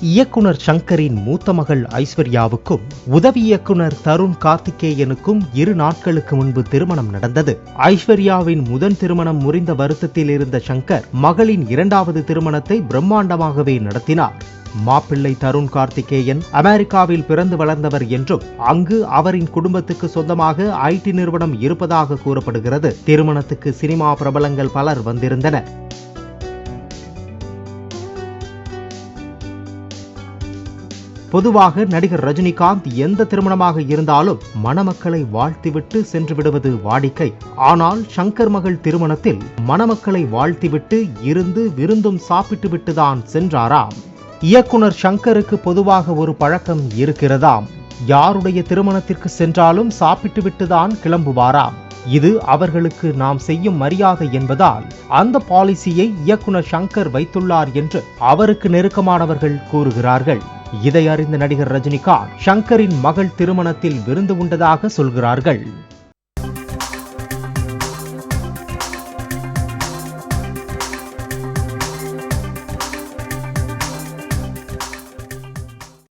இயக்குனர் சங்கரின் மூத்த மகள் ஐஸ்வர்யாவுக்கும் உதவி இயக்குனர் தருண் கார்த்திகேயனுக்கும் 2 நாட்களுக்கு முன்பு திருமணம் நடந்தது. ஐஸ்வர்யாவின் முதல் திருமணம் முறிந்த வருத்தத்தில் இருந்த சங்கர் மகளின் 2வது திருமணத்தை பிரம்மாண்டமாகவே நடத்தினார். மாப்பிள்ளை தருண் கார்த்திகேயன் அமெரிக்காவில் பிறந்து வளர்ந்தவர் என்றும் அங்கு அவரின் குடும்பத்துக்கு சொந்தமாக ஐடி நிறுவனம் இருப்பதாக கூறப்படுகிறது. திருமணத்துக்கு சினிமா பிரபலங்கள் பலர் வந்திருந்தனர். பொதுவாக நடிகர் ரஜினிகாந்த் எந்த திருமணமாக இருந்தாலும் மணமக்களை வாழ்த்திவிட்டு சென்று விடுவது வாடிக்கை. ஆனால் சங்கர் மகள் திருமணத்தில் மணமக்களை வாழ்த்திவிட்டு இருந்து விருந்தும் சாப்பிட்டு விட்டுதான் சென்றாராம். இயக்குனர் சங்கருக்கு பொதுவாக ஒரு பழக்கம் இருக்கிறதாம். யாருடைய திருமணத்திற்கு சென்றாலும் சாப்பிட்டு விட்டுதான் கிளம்புவாராம். இது அவர்களுக்கு நாம் செய்யும் மரியாதை என்பதால் அந்த பாலிசியை இயக்குனர் சங்கர் வைத்துள்ளார் என்று அவருக்கு நெருக்கமானவர்கள் கூறுகிறார்கள். இதை அறிந்த நடிகர் ரஜினிகாந்த் சங்கரின் மகள் திருமணத்தில் விருந்து உண்டதாக சொல்கிறார்கள்.